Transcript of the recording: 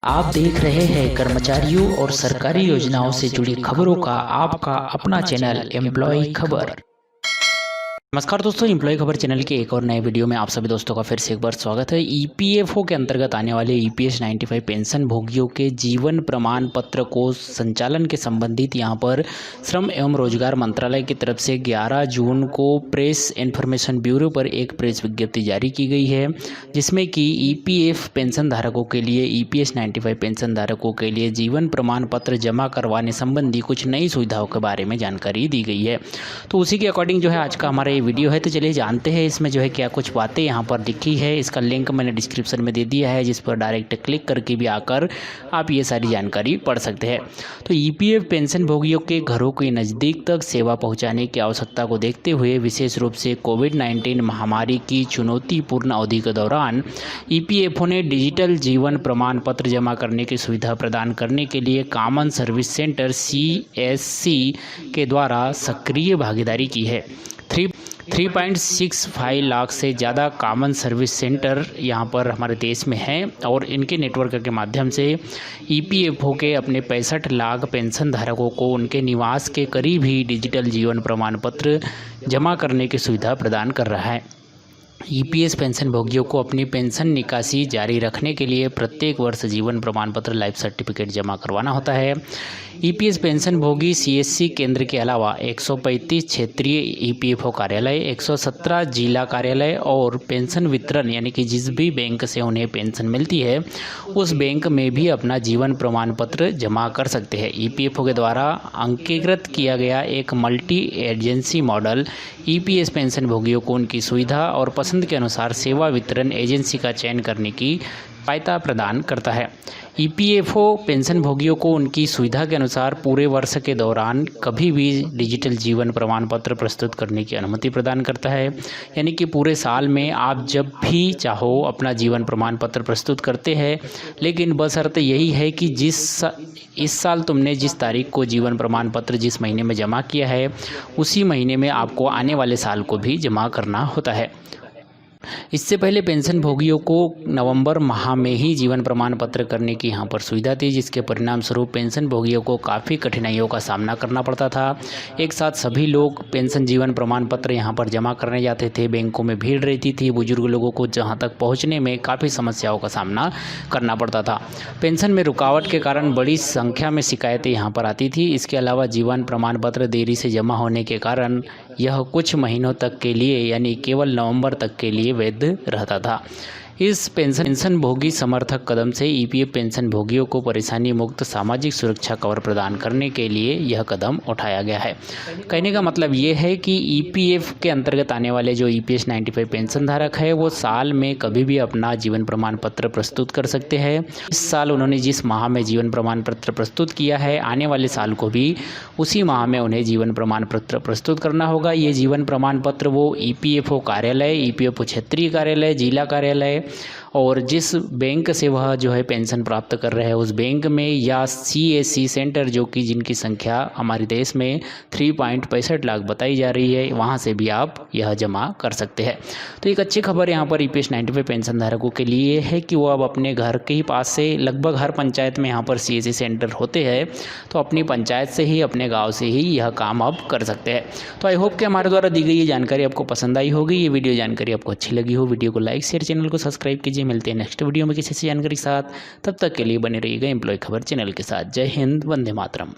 आप देख रहे हैं कर्मचारियों और सरकारी योजनाओं से जुड़ी खबरों का आपका अपना चैनल एम्प्लॉय खबर। नमस्कार दोस्तों, एम्प्लॉय खबर चैनल के एक और नए वीडियो में आप सभी दोस्तों का फिर से एक बार स्वागत है। ईपीएफओ के अंतर्गत आने वाले ईपीएस 95 पेंशन भोगियों के जीवन प्रमाण पत्र को संचालन के संबंधित यहां पर श्रम एवं रोजगार मंत्रालय की तरफ से 11 जून को प्रेस इन्फॉर्मेशन ब्यूरो पर एक प्रेस विज्ञप्ति जारी की गई है, जिसमें कि ईपीएफ पेंशन धारकों के लिए ईपीएस 95 पेंशन धारकों के लिए जीवन प्रमाण पत्र जमा करवाने संबंधी कुछ नई सुविधाओं के बारे में जानकारी दी गई है। तो उसी के अकॉर्डिंग जो है आज का हमारा वीडियो है। तो चलिए जानते हैं इसमें जो है क्या कुछ बातें यहाँ पर लिखी है। इसका लिंक मैंने डिस्क्रिप्शन में दे दिया है, जिस पर डायरेक्ट क्लिक करके भी आकर आप ये सारी जानकारी पढ़ सकते हैं। तो ईपीएफ पेंशन भोगियों के घरों के नज़दीक तक सेवा पहुंचाने की आवश्यकता को देखते हुए विशेष रूप से कोविड-19 महामारी की चुनौतीपूर्ण अवधि के दौरान ईपीएफओ ने डिजिटल जीवन प्रमाण पत्र जमा करने की सुविधा प्रदान करने के लिए कॉमन सर्विस सेंटर CSC के द्वारा सक्रिय भागीदारी की है। 3.65 लाख से ज़्यादा कॉमन सर्विस सेंटर यहाँ पर हमारे देश में हैं और इनके नेटवर्क के माध्यम से ईपीएफओ के अपने 65 लाख पेंशन धारकों को उनके निवास के करीब ही डिजिटल जीवन प्रमाण पत्र जमा करने की सुविधा प्रदान कर रहा है। ईपीएस पेंशन भोगियों को अपनी पेंशन निकासी जारी रखने के लिए प्रत्येक वर्ष जीवन प्रमाण पत्र लाइफ सर्टिफिकेट जमा करवाना होता है। ईपीएस पेंशन भोगी CSC केंद्र के अलावा 135 क्षेत्रीय ईपीएफओ कार्यालय, 117 जिला कार्यालय और पेंशन वितरण यानी कि जिस भी बैंक से उन्हें पेंशन मिलती है उस बैंक में भी अपना जीवन प्रमाण पत्र जमा कर सकते हैं। ईपीएफओ के द्वारा अंकीकृत किया गया एक multi agency model EPS pension भोगियों को उनकी सुविधा और पसंद के अनुसार सेवा वितरण एजेंसी का चयन करने की सहायता प्रदान करता है। ईपीएफओ पेंशन भोगियों को उनकी सुविधा के अनुसार पूरे वर्ष के दौरान कभी भी डिजिटल जीवन प्रमाण पत्र प्रस्तुत करने की अनुमति प्रदान करता है। यानी कि पूरे साल में आप जब भी चाहो अपना जीवन प्रमाण पत्र प्रस्तुत करते हैं, लेकिन बशर्ते यही है कि इस साल तुमने जिस तारीख को जीवन प्रमाण पत्र जिस महीने में जमा किया है उसी महीने में आपको आने वाले साल को भी जमा करना होता है। इससे पहले पेंशन भोगियों को नवंबर माह में ही जीवन प्रमाण पत्र करने की यहाँ पर सुविधा थी, जिसके परिणाम स्वरूप पेंशन भोगियों को काफ़ी कठिनाइयों का सामना करना पड़ता था। एक साथ सभी लोग पेंशन जीवन प्रमाण पत्र यहाँ पर जमा करने जाते थे, बैंकों में भीड़ रहती थी, बुजुर्ग लोगों को जहाँ तक पहुँचने में काफ़ी समस्याओं का सामना करना पड़ता था। पेंशन में रुकावट के कारण बड़ी संख्या में शिकायतें यहाँ पर आती थी। इसके अलावा जीवन प्रमाण पत्र देरी से जमा होने के कारण यह कुछ महीनों तक के लिए यानी केवल नवंबर तक के लिए वैध रहता था। इस पेंशन भोगी समर्थक कदम से ईपीएफ पेंशन भोगियों को परेशानी मुक्त सामाजिक सुरक्षा कवर प्रदान करने के लिए यह कदम उठाया गया है। कहने का मतलब ये है कि ईपीएफ के अंतर्गत आने वाले जो ईपीएस 95 पेंशन धारक है वो साल में कभी भी अपना जीवन प्रमाण पत्र प्रस्तुत कर सकते हैं। इस साल उन्होंने जिस माह में जीवन प्रमाण पत्र प्रस्तुत किया है, आने वाले साल को भी उसी माह में उन्हें जीवन प्रमाण पत्र प्रस्तुत करना होगा। ये जीवन प्रमाण पत्र वो ईपीएफओ कार्यालय, ईपीएफओ क्षेत्रीय कार्यालय, जिला कार्यालय और जिस बैंक से वह जो है पेंशन प्राप्त कर रहे हैं उस बैंक में या CSC सेंटर जो कि जिनकी संख्या हमारे देश में 3.65 लाख बताई जा रही है, वहाँ से भी आप यह जमा कर सकते हैं। तो एक अच्छी खबर यहाँ पर ईपीएस 95 पेंशन धारकों के लिए है कि वो अब अपने घर के ही पास से लगभग हर पंचायत में यहाँ पर CSC सेंटर होते हैं, तो अपनी पंचायत से ही अपने गाँव से ही यह काम अब कर सकते हैं। तो आई होप कि हमारे द्वारा दी गई ये जानकारी आपको पसंद आई होगी। ये वीडियो जानकारी आपको अच्छी लगी हो, वीडियो को लाइक शेयर, चैनल को सब्सक्राइब कीजिए। मिलते हैं नेक्स्ट वीडियो में किसी से जानकारी के साथ। तब तक के लिए बने रहिएगा एम्प्लॉय खबर चैनल के साथ। जय हिंद, वंदे मातरम।